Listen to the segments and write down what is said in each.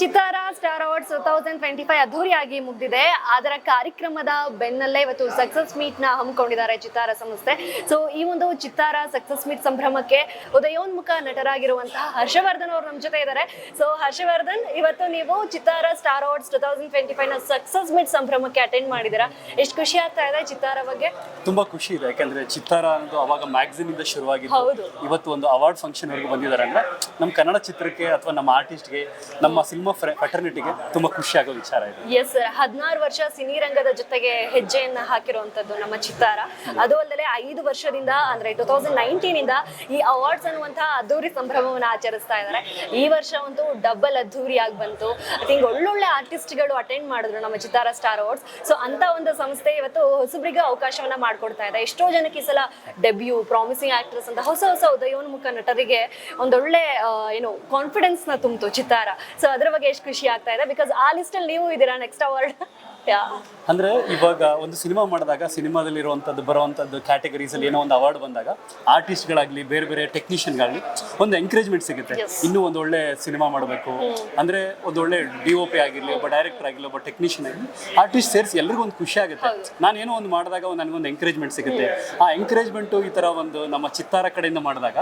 ಚಿತ್ತಾರ star awards 2025 ಅದ್ದೂರಿಯಾಗಿ ಮುಗಿದಿದೆ. ಅದರ ಕಾರ್ಯಕ್ರಮದ ಬೆನ್ನಲ್ಲೇ ಇವತ್ತು ಸಕ್ಸಸ್ ಮೀಟ್ ನ ಹಮ್ಮಿಕೊಂಡಿದ್ದಾರೆ ಚಿತ್ತಾರ ಸಂಸ್ಥೆ. ಸೊ ಈ ಒಂದು ಚಿತ್ತಾರ ಸಕ್ಸಸ್ ಮೀಟ್ ಸಂಭ್ರಮಕ್ಕೆ ಉದಯೋನ್ಮುಖ ನಟರಾಗಿರುವಂತಹ ಹರ್ಷವರ್ಧನ್ ಅವರು ನಮ್ಮ ಜೊತೆ ಇದ್ದಾರೆ. ಸೊ ಹರ್ಷವರ್ಧನ್, ಇವತ್ತು ನೀವು ಚಿತ್ತಾರ ಸ್ಟಾರ್ ಅವಾರ್ಡ್ಸ್ 2025 ನ ಸಕ್ಸಸ್ ಮೀಟ್ ಸಂಭ್ರಮಕ್ಕೆ ಅಟೆಂಡ್ ಮಾಡಿದ್ದೀರಾ. ಎಷ್ಟು ಖುಷಿ ಆಗ್ತಾ ಇದೆ ಚಿತ್ತಾರ ಬಗ್ಗೆ? ತುಂಬಾ ಖುಷಿ ಇದೆ, ಯಾಕಂದ್ರೆ ಚಿತ್ತಾರ ಅನ್ನೋದು ಅವಾಗ ಮ್ಯಾಗಝಿನ್ ಇಂದ ಶುರುವಾಗಿದ್ದು ಇವತ್ತು ಒಂದು ಅವಾರ್ಡ್ ಫಂಕ್ಷನ್ ವರೆಗೂ ಬಂದಿದ್ದಾರೆ ಅಂದ್ರೆ ನಮ್ಮ ಕನ್ನಡ ಚಿತ್ರಕ್ಕೆ ಅಥವಾ ನಮ್ಮ ಆರ್ಟಿಸ್ಟ್ಗೆ, ನಮ್ಮ ಸಿನಿಮಾ ಫ್ರೆಟರ್ನಿಟಿಗೆ ತುಂಬಾ ಖುಷಿ ಆಗೋ ವಿಚಾರ ಇದೆ. ಎಸ್ ಸರ್, 16 ವರ್ಷ ಸಿನಿ ರಂಗದ ಜೊತೆಗೆ ಹೆಜ್ಜೆಯನ್ನ ಹಾಕಿರುವಂತದ್ದು ನಮ್ಮ ಚಿತ್ತಾರ. ಅದು ಅಲ್ಲದೆ 5 ವರ್ಷದಿಂದ ಅಂದ್ರೆ 2019 ಇಂದ ಈ ಅವಾರ್ಡ್ಸ್ ಅನ್ನುವಂತಹ ಅದ್ದೂರಿ ಸಂಭ್ರಮವನ್ನು ಆಚರಿಸ್ತಾ ಇದ್ದಾರೆ. ಈ ವರ್ಷ ಅಂತೂ ಡಬಲ್ ಅದ್ದೂರಿಯಾಗಿ ಬಂತು. ಐ ಥಿಂಕ್ ಒಳ್ಳೊಳ್ಳೆ ಆರ್ಟಿಸ್ಟ್ಗಳು ಅಟೆಂಡ್ ಮಾಡಿದ್ರು ನಮ್ಮ ಚಿತ್ತಾರ ಸ್ಟಾರ್ ಅವಾರ್ಡ್ಸ್. ಸೊ ಅಂತ ಒಂದು ಸಂಸ್ಥೆ ಇವತ್ತು ಹೊಸಬ್ರಿಗೆ ಅವಕಾಶವನ್ನ ಮಾಡ್ಕೊಡ್ತಾ ಇದೆ. ಎಷ್ಟೋ ಜನಕ್ಕೆ ಈ ಸಲ ಡೆಬ್ಯೂ, ಪ್ರಾಮಿಸಿಂಗ್ ಆಕ್ಟ್ರೆಸ್ ಅಂತ ಹೊಸ ಹೊಸ ಉದಯೋನ್ಮುಖ ನಟರಿಗೆ ಒಂದೊಳ್ಳೆ ಕಾನ್ಫಿಡೆನ್ಸ್ ನ ತುಂಬಿತು ಚಿತ್ತಾರ. ಸೊ ಅದ್ರ ಬಗ್ಗೆ ಎಷ್ಟು ಖುಷಿ ಆಗ್ತಾ ಇದೆ, ಬಿಕಾಸ್ ಆ ಲಿಸ್ಟ್ ಅಲ್ಲಿ ನೀವು ಇದ್ದೀರಾ ನೆಕ್ಸ್ಟ್ ಅವಾರ್ಡ್. ಅಂದ್ರೆ ಇವಾಗ ಒಂದು ಸಿನಿಮಾ ಮಾಡಿದಾಗ ಸಿನಿಮಾದಲ್ಲಿ ಇರುವಂತದ್ದು ಬರುವಂತದ್ದು ಕ್ಯಾಟಗರೀಸ್ ಅಲ್ಲಿ ಏನೋ ಒಂದು ಅವಾರ್ಡ್ ಬಂದಾಗ ಆರ್ಟಿಸ್ಟ್ಗಳಾಗ್ಲಿ ಬೇರೆ ಬೇರೆ ಟೆಕ್ನಿಷಿಯನ್ಗಾಗ್ಲಿ ಒಂದು ಎಂಕರೇಜ್ಮೆಂಟ್ ಸಿಗುತ್ತೆ. ಇನ್ನೂ ಒಂದು ಒಳ್ಳೆ ಸಿನಿಮಾ ಮಾಡಬೇಕು ಅಂದ್ರೆ ಒಂದು ಒಳ್ಳೆ DOP ಆಗಿರ್ಲಿ, ಒಬ್ಬ ಡೈರೆಕ್ಟರ್ ಆಗಿರ್ಲಿ, ಒಬ್ಬ ಟೆಕ್ನಿಷಿಯನ್ ಆಗಿರ್ಲಿ, ಆರ್ಟಿಸ್ಟ್ ಸೇರಿಸಿ ಎಲ್ರಿಗೂ ಒಂದು ಖುಷಿ ಆಗುತ್ತೆ. ನಾನೇನೋ ಒಂದು ಮಾಡಿದಾಗ ನನಗೊಂದು ಎಂಕರೇಜ್ಮೆಂಟ್ ಸಿಗುತ್ತೆ. ಆ ಎಂಕರೇಜ್ಮೆಂಟ್ ಈ ತರ ಒಂದು ನಮ್ಮ ಚಿತ್ತಾರ ಕಡೆಯಿಂದ ಮಾಡಿದಾಗ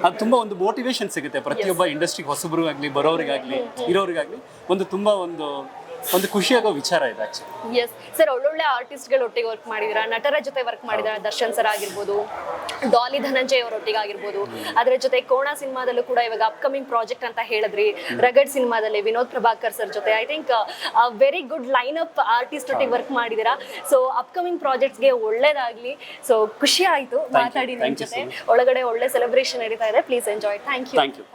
ಅದು ತುಂಬಾ ಒಂದು ಮೋಟಿವೇಶನ್ ಸಿಗುತ್ತೆ. ಪ್ರತಿಯೊಬ್ಬ ಇಂಡಸ್ಟ್ರಿಗೆ ಹೊಸಬ್ರಿಗಾಗ್ಲಿ, ಬರೋರಿಗಾಗ್ಲಿ, ಇರೋರಿಗಾಗ್ಲಿ ಒಂದು ತುಂಬಾ ಒಂದು ಖುಷಿಯಾಗೋ ವಿಚಾರ ಇದೆ ಆಕ್ಚುಲಿ. ಎಸ್ ಸರ್, ಒಳ್ಳೊಳ್ಳೆ ಆರ್ಟಿಸ್ಟ್ಗಳು ಒಟ್ಟಿಗೆ ವರ್ಕ್ ಮಾಡಿದಿರಾ, ನಟರ ಜೊತೆ ವರ್ಕ್ ಮಾಡಿದಾರೆ. ದರ್ಶನ್ ಸರ್ ಆಗಿರ್ಬೋದು, ಡಾಲಿ ಧನಂಜಯ್ ಅವರೊಟ್ಟಿಗೆ ಆಗಿರ್ಬೋದು. ಅದರ ಜೊತೆ ಕೋಣ ಸಿನಿಮಾದಲ್ಲೂ ಕೂಡ ಇವಾಗ ಅಪ್ಕಮಿಂಗ್ ಪ್ರಾಜೆಕ್ಟ್ ಅಂತ ಹೇಳಿದ್ರಿ. ರಗಡ್ ಸಿನಿಮಾದಲ್ಲಿ ವಿನೋದ್ ಪ್ರಭಾಕರ್ ಸರ್ ಜೊತೆ I think very good line up artist ಒಟ್ಟಿಗೆ ವರ್ಕ್ ಮಾಡಿದಿರಾ. ಸೊ ಅಪ್ಕಮಿಂಗ್ ಪ್ರಾಜೆಕ್ಟ್ಸ್ಗೆ ಒಳ್ಳೇದಾಗ್ಲಿ. ಸೊ ಖುಷಿ ಆಯ್ತು ಮಾತಾಡಿ ನಿಮ್ಮ ಜೊತೆ. ಒಳಗಡೆ ಒಳ್ಳೆ ಸೆಲೆಬ್ರೇಷನ್ ನಡೀತಾ ಇದೆ. Please enjoy. Thank you.